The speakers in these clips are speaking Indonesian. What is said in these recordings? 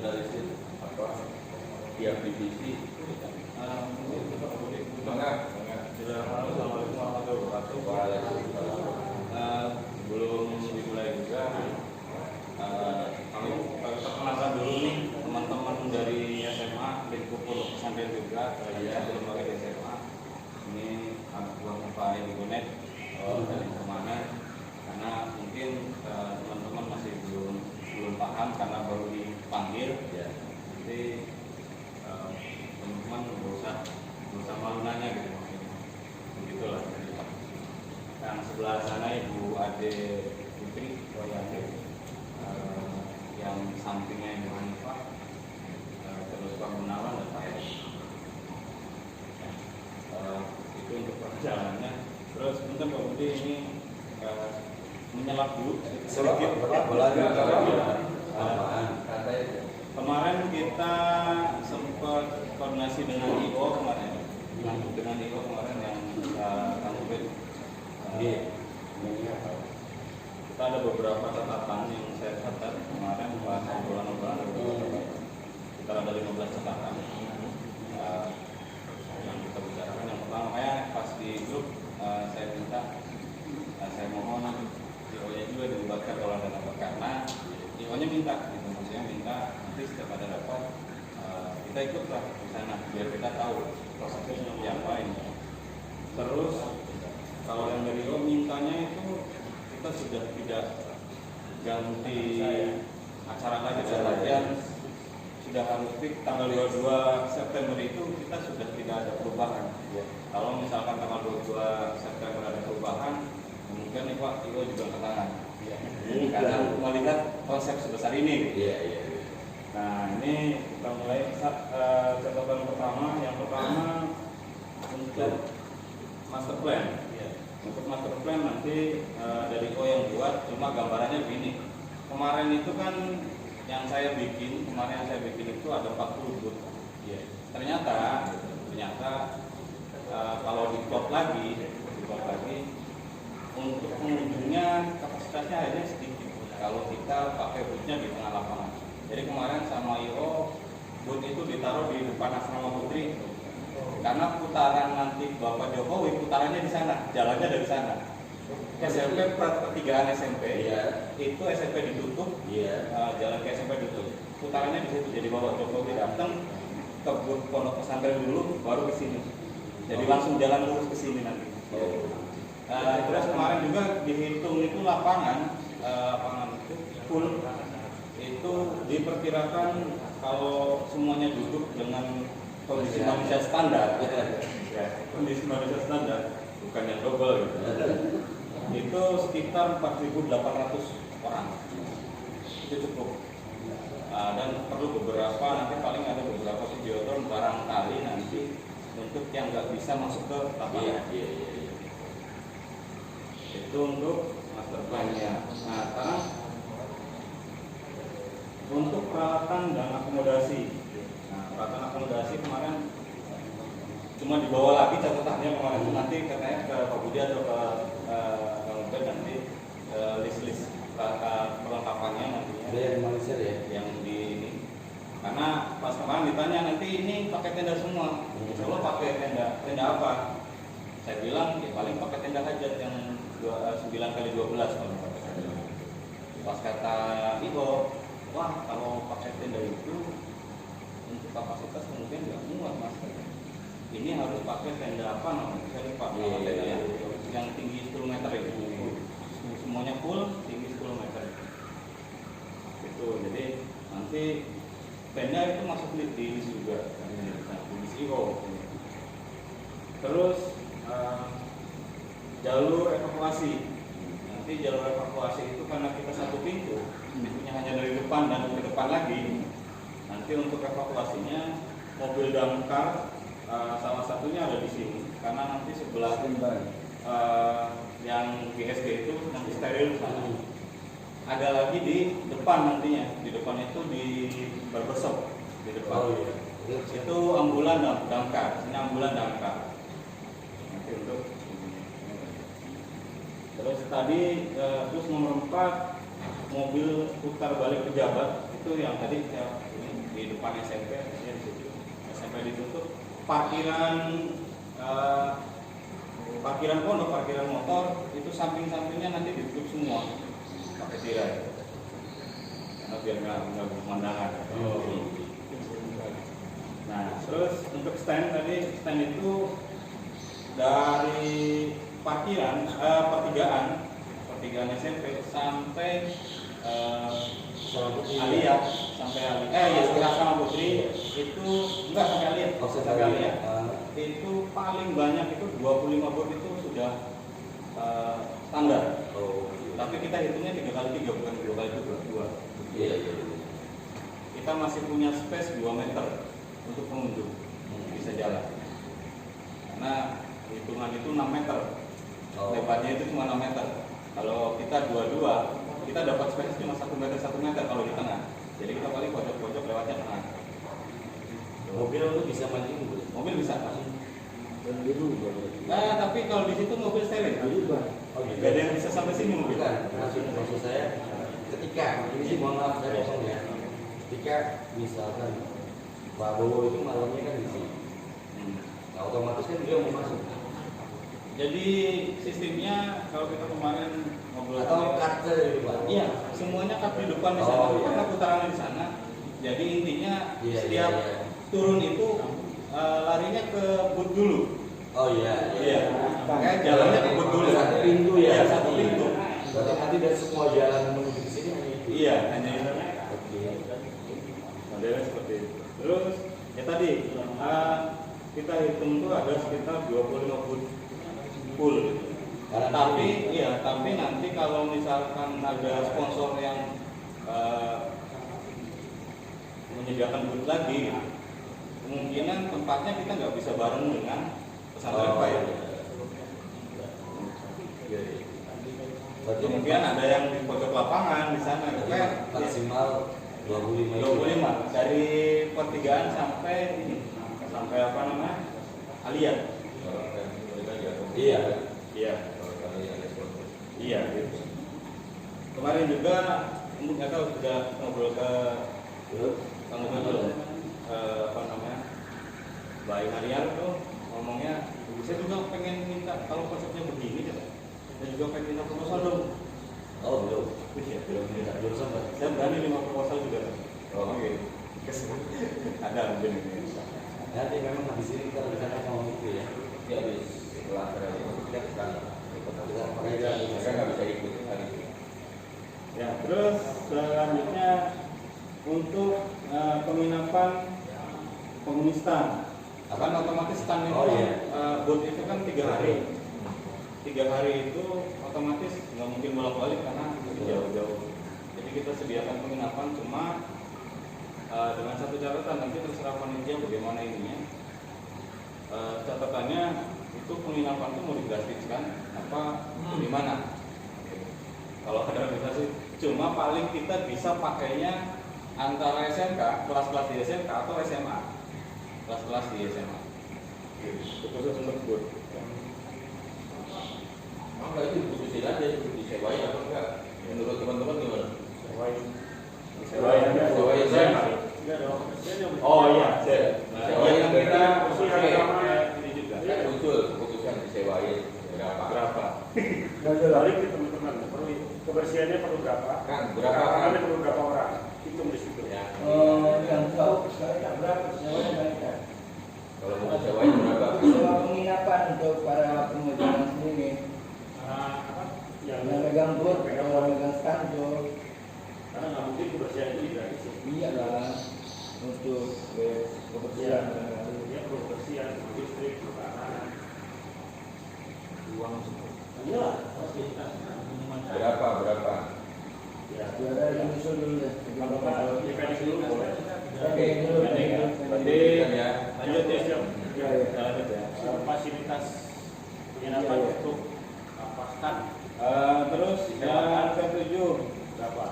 dari situ apa tiap divisi Assalamualaikum warahmatullahi wabarakatuh. Belum dimulai juga, kami perkenalkan dulu nih teman-teman dari SMA lingkup pondok pesantren juga. Ya, belum lagi di SMA. Ini anak buahnya Pak Edi Bonet dari Permana. Karena mungkin teman-teman masih belum paham karena baru dipanggil. ya. Jadi teman-teman nggak usah malu nanya gitu, begitulah. Yang sebelah sana Ibu Ade Putri yang sampingnya Ibu Hanifah, terus Pak Gunawan dan Pak Edi. Itu untuk perjalanannya. Terus bentar Pak Budi ini menyelak dulu sedikit. Kemarin kita sempat koordinasi dengan IO kemarin yang Kang Ubed. Kita ada beberapa catatan yang saya catat kemarin pas obrolan-obrolan. Kita ada 15 catatan yang kita bicarakan. Yang pertama, makanya pas di grup saya mohon IO-nya juga dilibatkan kalau ada dapat, karena IO-nya minta, gitu, maksudnya minta nanti setiap ada dapat kita ikutlah di sana biar kita tahu prosesnya yang lain. Terus kalau yang dari IO mintanya itu kita sudah tidak ganti acara lagi, latihan sudah harus fix tanggal 22 September itu kita sudah tidak ada perubahan. Kalau misalkan tanggal 22 September ada perubahan, mungkin nih Pak IO juga ketangan. Karena melihat konsep sebesar ini. Nah, ini kita mulai catatan pertama. Yang pertama untuk master plan. Untuk master plan nanti dari IO yang buat, cuma gambarannya begini. Kemarin itu kan yang saya bikin itu ada 40 booth. Ternyata kalau diplot lagi untuk pengunjungnya kapasitasnya hanya sedikit kalau kita pakai boothnya di tengah lapangan. Jadi kemarin sama IO booth itu ditaruh di depan asrama putri, karena putaran nanti Bapak Jokowi putarannya di sana, jalannya dari sana. SMP pertigaan SMP, itu SMP ditutup, jalan ke SMP ditutup. Putarannya di situ. Jadi Bapak Jokowi datang ke booth pondok pesantren dulu, baru ke sini. Jadi langsung jalan lurus ke sini nanti. Terus kemarin juga dihitung itu lapangan full itu diperkirakan kalau semuanya duduk dengan kondisi manusia standar, kondisi manusia standar, bukan yang double gitu. Itu sekitar 4.800 orang, itu cukup. Dan perlu beberapa, nanti paling ada beberapa videotron barangkali nanti untuk yang nggak bisa masuk ke lapangan. Itu untuk master plan-nya. Nah, sekarang untuk peralatan dan akomodasi. Nah, peralatan akomodasi kemarin cuma dibawa lagi catatannya kemarin. Nanti katanya ke Pak Budi atau ke Kang Ubed nanti list perlengkapannya nantinya. Yang di ini. Karena pas kemarin ditanya nanti ini pakai tenda semua. Kalau pakai tenda apa? Saya bilang ya paling pakai tenda hajat yang 9x12 kalau pakai tenda. Pas kata Ibo, wah kalau pakai tenda itu untuk kapasitas mungkin nggak muat mas. Ini harus pakai tenda apa namanya? Saya lupa nama tenda yang tinggi 10 meter itu. Semuanya full tinggi 10 meter. Itu jadi nanti tenda itu masuk di list juga, di list IO. Terus jalur evakuasi. Nanti jalur evakuasi itu karena kita satu pintu, pintunya hanya dari depan dan ke depan lagi. Nanti untuk evakuasinya mobil damkar salah satunya ada di sini, karena nanti sebelah yang GSG itu nanti steril sana. Ada lagi di depan nantinya, di depan itu di barbershop di depan. Itu ambulan damkar, ini ambulan damkar. Nanti untuk terus tadi terus nomor 4 mobil putar balik pejabat itu yang tadi saya di depan SMP, ya di situ. SMP ditutup, parkiran pondok, parkiran motor itu samping-sampingnya nanti ditutup semua pakai tirai, karena biar nggak pemandangan. Nah, terus untuk stand tadi, stand itu dari pertigaan SMP sampai Alia, istilah sama Putri itu enggak sampai Alia, sampai Alia. Itu paling banyak itu 25 bot itu sudah standar. Tapi kita hitungnya 3x3 bukan 2x2. Iya. Kita masih punya space 2 meter untuk pengunjung bisa jalan. Karena hitungan itu 6 meter. Lebarnya itu cuma 6 meter. Kalau kita 22, kita dapat space cuma 1 meter kalau di tengah. Jadi kita paling pojok-pojok lewatnya tengah. Mobil itu bisa mancing? Mobil bisa. Nah, tapi kalau di situ mobil steril. Gak ada yang bisa sampai sini mobil. Maksud saya, ketika ini sih mohon maaf saya potong ya. Ketika misalkan Pak Bowo itu malamnya kan di sini, nah otomatis kan dia mau masuk. Jadi sistemnya kalau kita kemarin ngobrol atau kartu di depan. Iya, semuanya cut di depan di sana. Karena putarannya di sana. Jadi intinya setiap turun itu larinya ke boot dulu. Oh iya. Kayak jalannya ke boot dulu. Satu pintu ya. Iya, satu pintu. Berarti nanti dari semua jalan menuju ke sini hanya itu. Iya, hanya itu. Oke. Modelnya seperti itu. Terus ya tadi kita hitung tuh ada sekitar 25 boot full. Tapi nanti kalau misalkan ada sponsor yang menyediakan boot lagi, kemungkinan tempatnya kita nggak bisa bareng dengan pesantren Pak ya. Kemungkinan ada yang di pojok lapangan di sana. Maksimal 25 dari pertigaan sampai apa namanya? Alia. Iya gitu. Kemarin juga nggak tahu sudah ngobrol ke Kang Betul apa namanya Mbak Harian tuh ngomongnya, saya juga pengen minta kalau konsepnya begini kan, saya juga pengen minta proposal dong. Oh belum. Iya, Belum sempat. saya berani 5 proposal juga. Oh gitu. Ada mungkin ini. Nanti memang habis ini kita rencana mau itu ya. Ya habis setelah terakhir kita ke sana. Mereka nggak bisa ikut hari ini. Ya, terus selanjutnya untuk penginapan penghuni stand. Kan otomatis stand itu boot itu kan 3 hari. 3 hari itu otomatis nggak mungkin bolak-balik karena jauh-jauh. Jadi kita sediakan penginapan, cuma dengan satu catatan, nanti terserah panitia bagaimana ininya. Catatannya itu penginapan itu mau digratiskan apa gimana? Kalau ada organisasi, cuma paling kita bisa pakainya antara SMK, kelas-kelas di SMK atau SMA, kelas-kelas di SMA. Itu khusus untuk boot. Enggak, itu diputusin aja, itu disewain atau enggak? Menurut teman-teman gimana? Sewain. Oh iya, yang kita ini juga. Kan muncul keputusan disewain berapa? Balik ke teman-teman, kebersihannya perlu berapa? Kan berapa? Karena perlu berapa orang? Hitung di situ. Ya. Yang tahu sekarang berapa sewanya mereka? Kalau mau disewain berapa? Sewa penginapan untuk para pengunjung sendiri. Yang megang boot, yang megang stand. Karena nggak mungkin kebersihan itu gratis. Iya lah, untuk kebersihan. Dia perlu kebersihan, listrik, makanan. Uang. Iyalah, fasilitas. Berapa? Ya. Ada yang usul dulu ya. Kalau nggak dipendek dulu boleh. Oke. Berarti Ya. lanjut ya. Ya. Lanjut ya. Fasilitas penginapan untuk stand Terus yang ketujuh, berapa?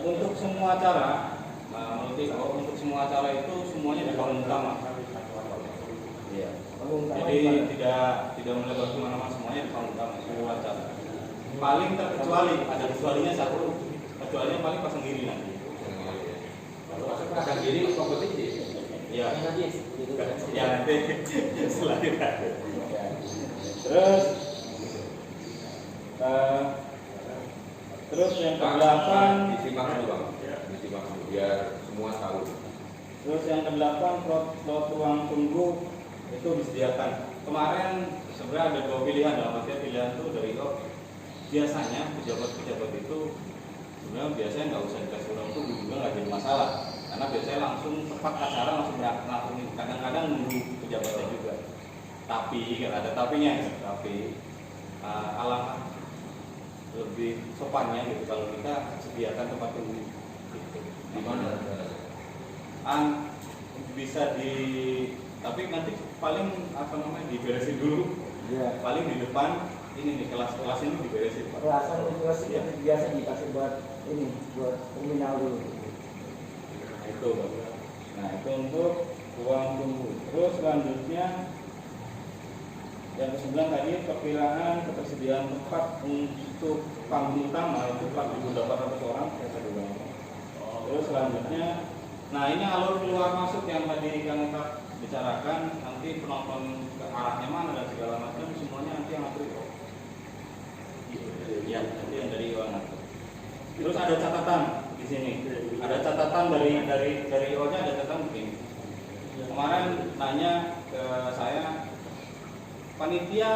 untuk semua acara, untuk semua acara itu semuanya di panggung utama. Iya. Jadi tidak melebar kemana-mana, semuanya di panggung utama, semua acara. Paling terkecuali, ada kecualinya satu, kecualinya paling pasang diri nanti. Pasang diri jadi kompetisi. Ya, Gitu kan. ya nanti setelah kita. Terus terus yang kedelapan, disimak dulu bang, disimak dulu biar semua tahu. terus yang kedelapan slot ruang tunggu itu disediakan. Kemarin sebenarnya ada dua pilihan, dalam artian pilihan itu dari biasanya pejabat-pejabat itu sebenarnya biasanya nggak usah dikasih ruang tunggu juga nggak jadi masalah, karena biasanya langsung tepat acara langsung berangkat, langsung kadang-kadang nunggu pejabatnya juga. Tapi kan ada tapinya, tapi alangkah lebih sopannya gitu kalau kita sediakan tempat tunggu gitu. Di mana? Bisa di, tapi nanti paling apa namanya diberesin dulu. Iya. Paling di depan ini nih kelas-kelas ini diberesin Pak. Kelasan itu Iya. biasa dikasih buat ini, buat terminal dulu. Nah, itu Pak. Nah itu untuk ruang tunggu. Terus selanjutnya yang ke-9 tadi perkiraan ketersediaan tempat untuk panggung utama itu 4.800 orang. Terus selanjutnya, nah ini alur keluar masuk yang tadi yang kita bicarakan, nanti penonton ke arahnya mana dan segala macam semuanya nanti yang atur. Ya, nanti yang dari IO ngatur. Terus ada catatan di sini. Ada catatan dari IO-nya, ada catatan begini. Kemarin nanya ke saya, panitia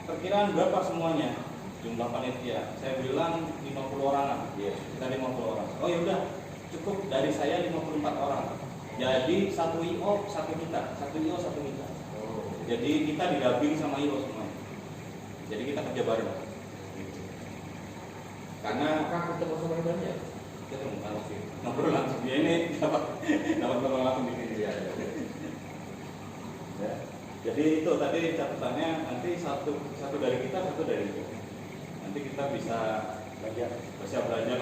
perkiraan berapa semuanya? Jumlah panitia. Saya bilang 50 orang. Iya. Kita 50 orang. Oh ya udah, cukup dari saya 54 orang. Jadi satu IO satu kita, satu IO satu kita. Jadi kita didamping sama IO semua. Jadi kita kerja bareng. Karena kan ketemu sama yang banyak. kita ngobrol langsung. Ya ini dapat ngobrol langsung di sini. Ya. Jadi itu tadi catatannya, nanti satu dari kita, satu dari itu. Nanti kita bisa belajar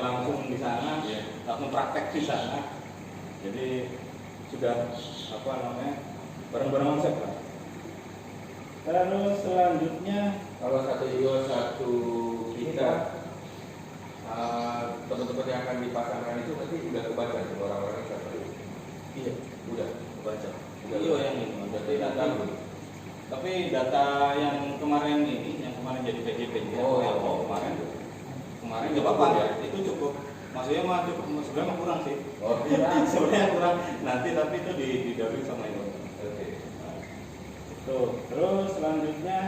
langsung di sana, langsung praktek di sana. Jadi sudah apa namanya bareng-bareng konsep lah. Terus selanjutnya Kalau satu IO satu kita, teman-teman yang akan dipasangkan itu nanti udah kebaca sama orang-orang siapa itu? Iya, Udah kebaca. IO yang ini. Berarti data, tapi data yang kemarin ini, yang kemarin jadi PJP, kemarin nggak apa-apa ya, itu cukup. Maksudnya mah cukup, sebenarnya kurang sih. Oh, Sebenarnya kurang. Nanti tapi itu didahului sama IO. oke. tuh. Terus selanjutnya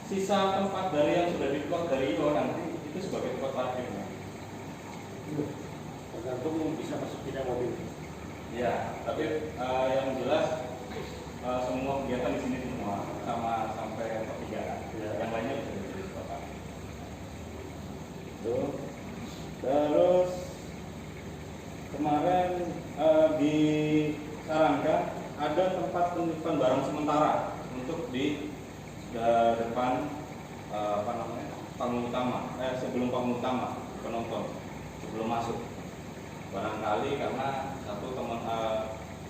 sisa tempat dari yang sudah diplot dari IO nanti itu sebagai tempat parkir. Tergantung bisa masuk tidak mobil. Ya, tapi yang jelas semua kegiatan di sini semua sama sampai pertigaan. Yang lainnya bisa jadi tempat. Tuh. Terus kemarin disarankan ada tempat penitipan barang sementara untuk di depan apa namanya panggung utama, sebelum panggung utama penonton sebelum masuk. Barangkali karena satu teman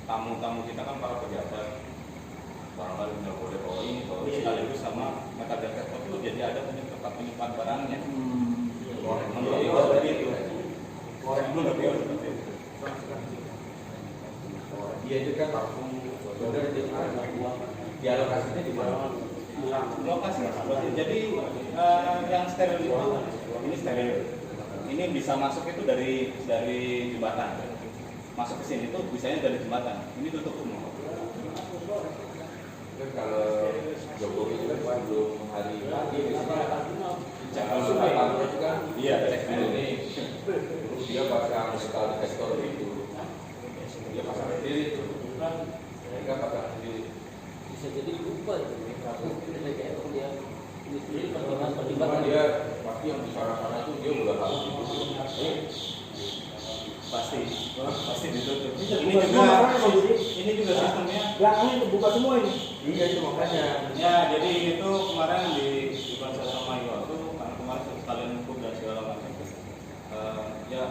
tamu-tamu kita kan para pejabat, barangkali nggak boleh bawa ini, sekaligus sama metadata itu jadi ada tempat penyimpan barangnya. Menurut Iwo seperti itu. Menurut Iwo seperti itu. Iya itu kan benar itu dialokasinya di mana? Lokasi. Jadi yang steril itu ini steril. Ini bisa masuk itu dari jembatan. Masuk ke sini itu bisanya dari jembatan. Ini tutup semua. Kan kalau Jokowi itu kan sebelum hari pagi Jangan itu kan iya, cek dulu nih. Terus dia pasang sekali investor itu, dia pasang sendiri itu, mereka pasang sendiri. Bisa jadi lupa itu. Kayak dia ini sendiri pertimbangan Cuma pertimbangan dia pasti yang di sana tuh dia udah harus gitu. pasti ditutup. Ini juga Ini juga sistemnya. belakangnya terbuka semua ini. Iya itu makanya. Ya, jadi itu kemarin di bahasa sama Iwa itu karena kemarin sekalian hukum dan segala macam. Ya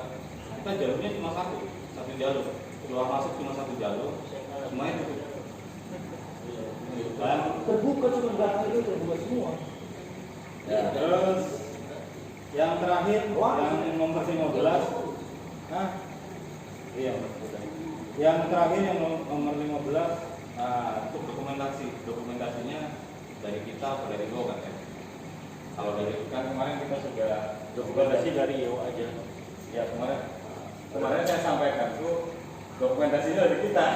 kita jalurnya cuma satu jalur. Keluar masuk cuma satu jalur. Semuanya tutup. Dan Terbuka cuma belakang itu terbuka semua. ya, terus yang terakhir yang nomor 15. Iya, Yang terakhir yang nomor 15 untuk dokumentasinya dari kita atau dari Go kan ya? Kalau dari kan kemarin kita sudah Dokumentasi dari IO aja. ya kemarin saya sampaikan tuh dokumentasinya dari kita.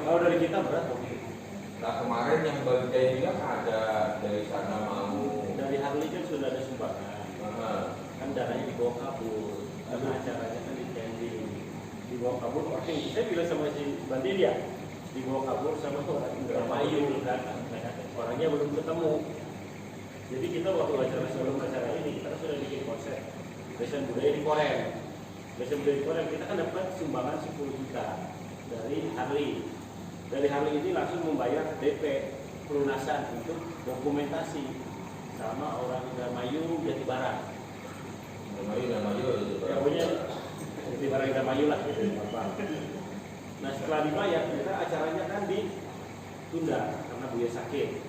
Kalau dari kita berat. Nah kemarin yang bagian bilang ada dari sana mau. Dari Harley kan sudah ada sumbangan. Kan dananya dibawa kabur. Karena acaranya kan di Candy. Dibawa kabur. Oke, saya bilang sama si Bandil ya. Dibawa kabur sama orang Indramayu kan. Orangnya belum ketemu. Jadi kita waktu acara sebelum acara ini kita sudah bikin konsep Desa Budaya di Korem. Desa Budaya di Korem kita kan dapat sumbangan 10 juta dari Harley. Dari Harley ini langsung membayar DP pelunasan untuk dokumentasi sama orang Indramayu Jati Barat. Indramayu Ya punya Jati Barat Indramayu lah. Nah setelah dibayar kita acaranya kan ditunda karena Buya sakit.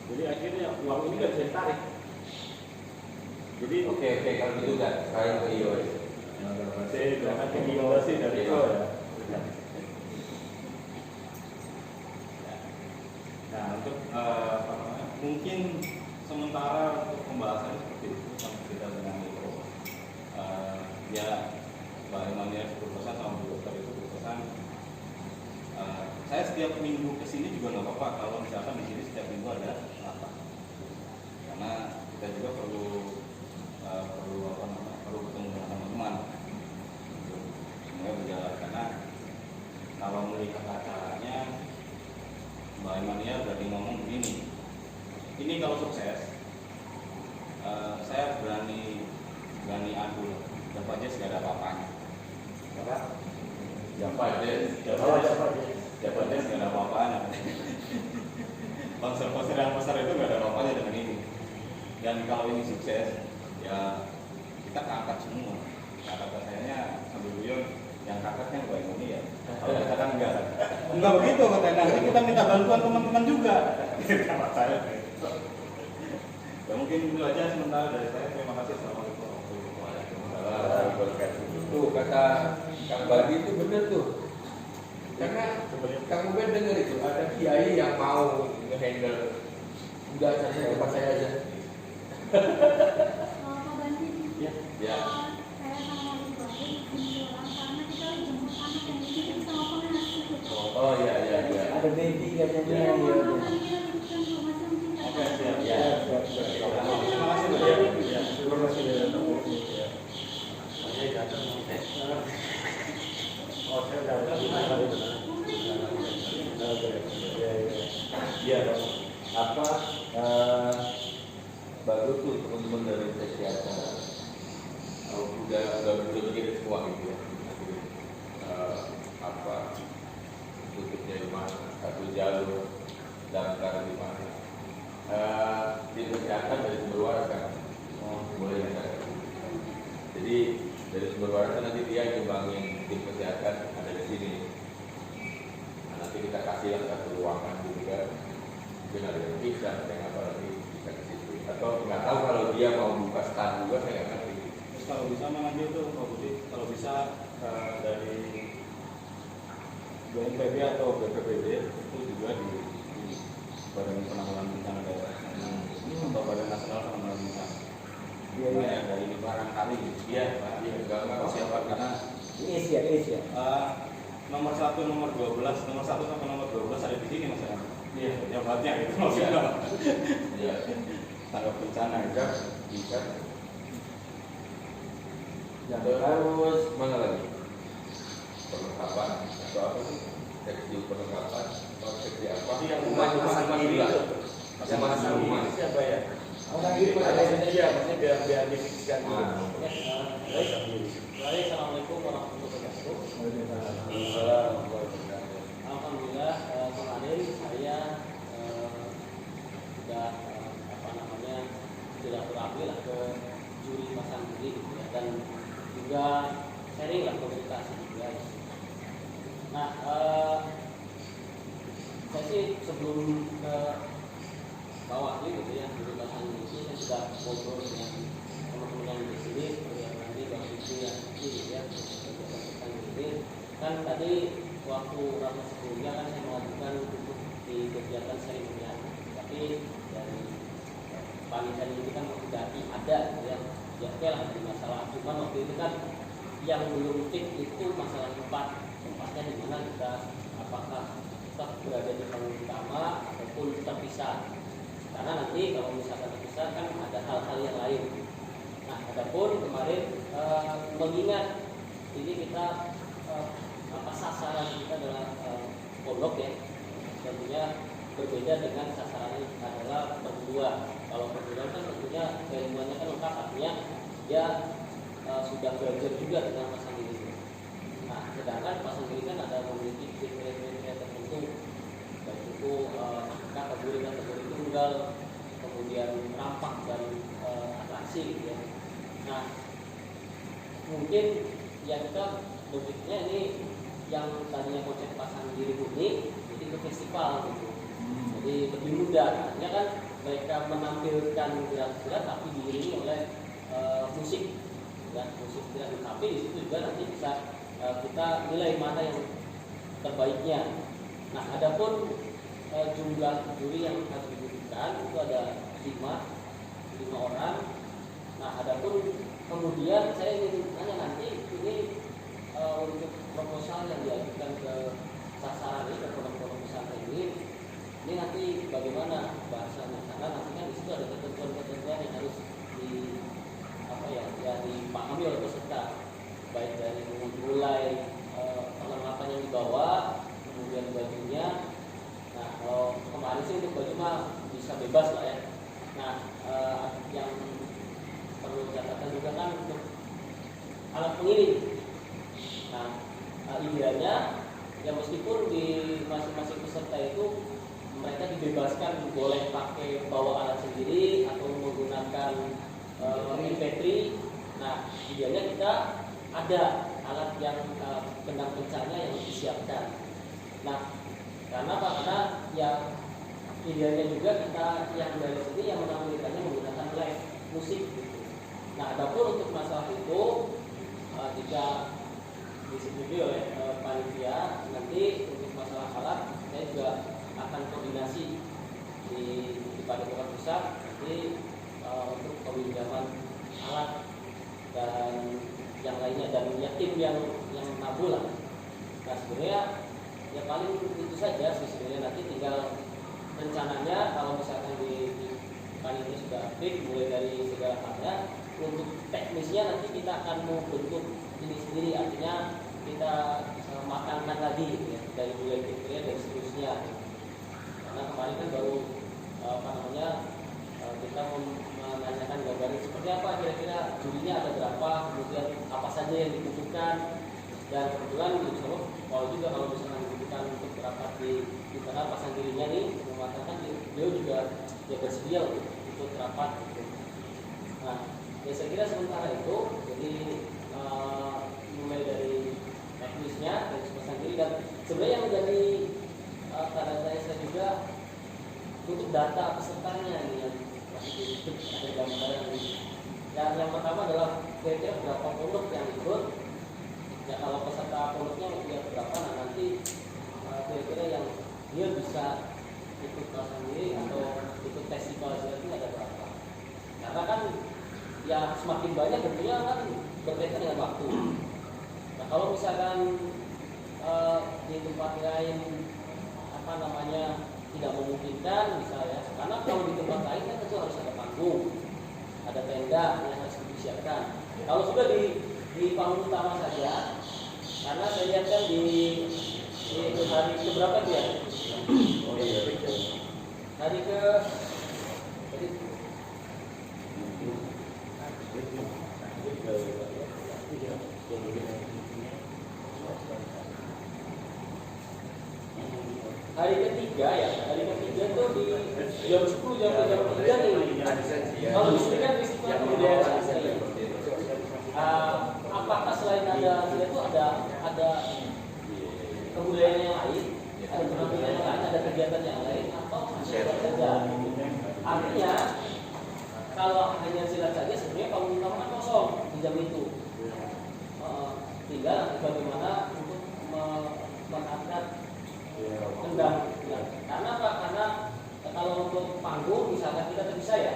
Jadi akhirnya uang ini nggak bisa ditarik. Jadi Oke, kalau gitu kan sekarang ke IO. saya berangkat ke inovasi dari itu ya. Nah untuk apa namanya, mungkin sementara untuk pembahasannya seperti itu sama kita dengan itu ya bagaimana 10% sama 20% itu keputusan. Saya setiap minggu kesini juga nggak apa-apa kalau misalkan di sini setiap minggu ada apa, karena kita juga perlu ketemu dengan teman-teman semuanya berjalan. Karena kalau melihat acaranya Mbak Imania berarti ngomong begini, ini kalau sukses saya berani adu dapat aja segala apa-apanya. Dapat aja segala apa-apanya. Konser-konser yang besar itu nggak ada apa-apanya dengan ini. Dan kalau ini sukses, ya kita keangkat semua. Kata sayanya sambil guyon, yang kakaknya Mbak ini ya. Kalau katakan enggak begitu katanya. Nanti kita minta bantuan teman-teman juga. Sama saya. Ya mungkin itu aja sementara dari saya. Terima kasih. Assalamualaikum warahmatullahi wabarakatuh. Tuh kata Kang Badi itu benar tuh. Karena Kang Ubed dengar itu ada kiai yang mau nge-handle udah acaranya tempat saya aja. Pak Bandi, Ya. saya sama Ibu Badi bikin karena kita jemput anak yang di sini sama pengasih. Oh iya. Ada baby katanya Iya, ya. makanya kita bikin informasi untuk kita. Oke, siap. Ya. Terima kasih Bu. Ya. Terima kasih ya. Oh, saya udah ada Iya. Apa bagus tuh teman-teman dari sesi acara. Udah bikin semua gitu ya. Apa tutupnya di mana, satu jalur, daftar di mana. Di kesehatan dari sumber waras kan, boleh kan. Jadi dari sumber waras nanti dia nyumbangin tim kesehatan ada di sini. Nah, nanti kita kasih yang satu ruangan juga. Mungkin ada yang bisa, ada yang apa lagi bisa ke situ. Atau nggak tahu kalau dia mau buka stand juga saya nggak ngerti. Terus kalau bisa mengambil tuh Pak Budi, kalau bisa dari BNPB atau BPBD itu juga di Badan Penanggulangan Bencana Daerah atau Badan Nasional Penanggulangan Bencana. Iya, ada ini barangkali. Iya, enggak siapa karena Asia. nomor 1, nomor 12, nomor 1 sampai nomor 12 ada di sini Mas. Iya, jabatnya gitu maksudnya. Iya. Tanggap bencana itu bisa. Terus mana lagi? Perlengkapan atau apa sih? Seksi perlengkapan atau seksi apa? Yang Masing rumah. Siapa ya? Orang ini Ada Indonesia, maksudnya biar difikskan. Baik, assalamualaikum warahmatullahi wabarakatuh. Alhamdulillah kemarin saya sudah silaturahmi lah ke juri pasang budi gitu ya, dan juga sharing lah komunikasi juga. Ya. Nah, saya sih sebelum ke bawah gitu ya, juri pasang budi saya sudah ngobrol dengan teman-teman yang di sini seperti yang tadi Bang Vicky ya, gitu ya, pasang budi. kan tadi waktu rapat sebelumnya kan saya mengajukan untuk di kegiatan seremonial, tapi dari panitia ini kan menghendaki ada ya oke lah ada masalah, cuman waktu itu kan yang belum fix itu masalah tempatnya di mana kita, apakah tetap berada di panggung utama ataupun terpisah, karena nanti kalau misalkan terpisah kan ada hal-hal yang lain. Nah, adapun kemarin mengingat ini kita sasaran kita adalah pondok ya, tentunya berbeda dengan sasaran ini adalah perguruan. Kalau perguruan kan tentunya keilmuannya kan lengkap, artinya dia sudah belajar juga dengan pasang diri. Nah, sedangkan pasang diri kan ada memiliki kriteria tertentu, baik itu kategori tunggal, kemudian rampak dan atraksi gitu ya. Nah, mungkin yang kita berpikirnya ini yang tadinya konsep pasang diri unik jadi ke festival gitu, jadi lebih mudah. Artinya kan mereka menampilkan gerak-gerak tapi diiringi oleh musik ya, musik gerak. Tapi di situ juga nanti bisa kita nilai mana yang terbaiknya. Nah, adapun jumlah juri yang harus dibutuhkan itu ada 5 orang. Nah, adapun kemudian saya ingin tanya nanti ini untuk proposal yang diajukan ke sasaran ini, ke pondok-pondok pesantren ini nanti bagaimana bahasanya? Karena nanti kan di situ ada ketentuan-ketentuan yang harus dipahami oleh peserta, baik dari mulai perlengkapan yang dibawa, kemudian bajunya. Nah, kalau kemarin sih untuk baju mah bisa bebas lah ya. Nah, yang perlu catatan juga kan untuk alat pengiring. Nah, idealnya ya meskipun di masing-masing peserta itu mereka dibebaskan boleh pakai bawa alat sendiri atau menggunakan MP3. Nah, idealnya kita ada alat yang kendang kencangnya yang disiapkan. Nah, karena apa? Karena yang idealnya juga kita yang dari sini yang menampilkannya menggunakan live musik gitu. Nah, adapun untuk masalah itu jika disetujui oleh panitia, nanti untuk masalah alat saya juga akan koordinasi di Padepokan Pusat nanti untuk peminjaman alat dan yang lainnya dan tim yang nabu lah. Nah, sebenarnya ya paling itu saja sih sebenarnya, nanti tinggal rencananya kalau misalkan di panitia sudah aktif mulai dari segala halnya. Untuk teknisnya nanti kita akan membentuk ini sendiri, artinya kita matangkan lagi ya, dari mulai kriteria dan seterusnya. Karena kemarin kan baru kita menanyakan gambaran seperti apa kira-kira jurinya ada berapa, kemudian apa saja yang dibutuhkan, dan kebetulan insyaallah kalau misalkan dibutuhkan untuk rapat di mana pasang dirinya nih mengatakan beliau juga ya bersedia untuk ikut rapat gitu. Nah, ya saya kira sementara itu jadi mulai dari teknisnya dari pasang diri, dan sebenarnya yang menjadi tanda tanya saya juga untuk data pesertanya ini yang ada gambaran ini. Yang pertama adalah kira-kira berapa pondok yang ikut. Ya kalau peserta pondoknya udah berapa, nah nanti kira-kira yang dia bisa ikut pasang diri atau ikut festival itu ada berapa. Karena kan ya semakin banyak tentunya kan berkaitan dengan waktu. Nah, kalau misalkan di tempat lain tidak memungkinkan misalnya, karena kalau di tempat lain kan tentu harus ada panggung, ada tenda yang harus disiapkan. Kalau sudah di panggung utama saja, karena saya lihat kan di hari keberapa dia? Hari ke hari ketiga ya, hari ketiga itu di jam 10 jam 3 nih. Kalau di sini kan festival budaya asli. Apakah selain ada itu ada kebudayaan yang lain, ada penampilan yang lain, ada kegiatan yang lain, atau silat saja? Artinya kalau hanya silat saja sebenarnya panggung utama kan kosong di jam itu. Tinggal bagaimana untuk mengangkat kendang. Karena apa? Karena kalau untuk panggung misalkan kita tidak bisa ya.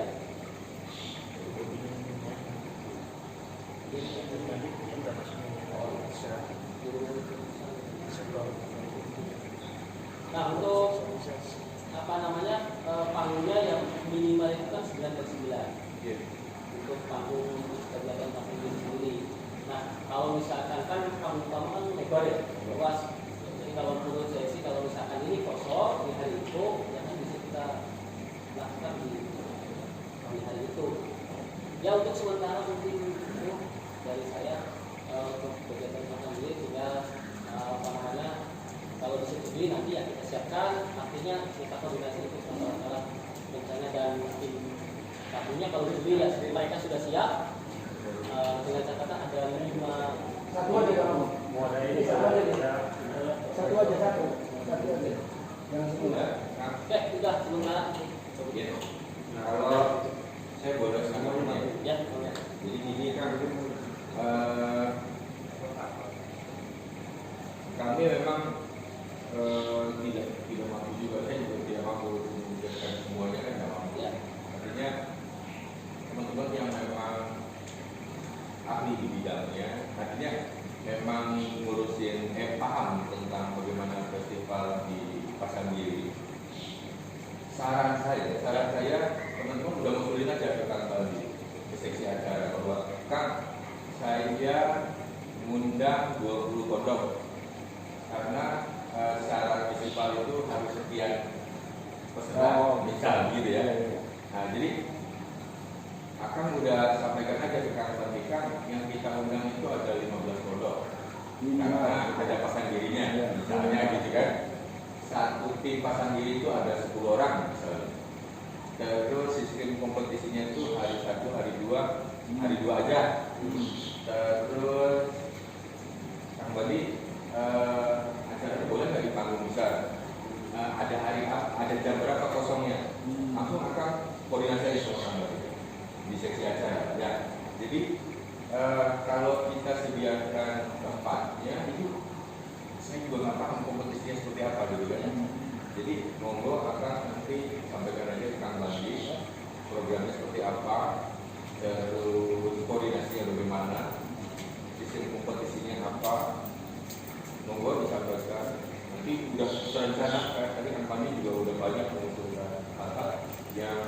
Nah untuk apa namanya panggungnya yang minimal itu kan 9x9 untuk panggung kegiatan panggung ini sendiri. Nah kalau misalkan kan panggung utama kan lebar ya, luas. Jadi kalau menurut saya sih kalau misalkan ini kosong di hari itu, ya kan bisa kita lakukan di hari itu. Ya untuk sementara mungkin itu dari saya untuk kegiatan panggung ini sudah apa namanya. Kalau disetujui nanti ya kita siapkan, artinya kita koordinasi itu antara rencana dan tim kabunya. Kalau disetujui ya mereka sudah siap dengan catatan ada 5. Satu aja kamu. Satu aja. Jangan semua. Oke, sudah sementara. Nah, kalau saya boleh sanggupnya, Ya. jadi ini kan kami memang tidak mampu juga, saya juga tidak mampu menjelaskan semuanya kan nggak mampu. Ya. Artinya teman-teman yang memang ahli di bidangnya, artinya memang ngurusin paham tentang bagaimana festival di Pasanggiri. Saran saya teman-teman udah ngusulin aja ke Kang Baldi, ke seksi acara bahwa Kang saya mengundang 20 pondok karena syarat festival itu harus sekian peserta misal gitu ya. Nah jadi akan udah sampaikan aja ke Kang Baldi, Kang yang kita undang itu ada 15 pondok karena ada Pasanggirinya misalnya gitu kan. Satu tim Pasanggiri itu ada 10 orang misalnya. Terus sistem kompetisinya itu hari 1, hari 2 aja. Terus Kang Baldi acara boleh nggak di panggung besar? Ada hari ada jam berapa kosongnya? Langsung akan koordinasi sama Kang Baldi di seksi acara. Ya, jadi kalau kita sediakan tempatnya itu saya juga nggak paham kompetisinya seperti apa gitu kan. Jadi monggo akan nanti sampaikan aja ke Kang Baldi programnya seperti apa, terus koordinasinya bagaimana, sistem kompetisinya apa, monggo disampaikan. Nanti udah terencana kayak tadi Kang Baldi juga udah banyak mengusulkan hal-hal yang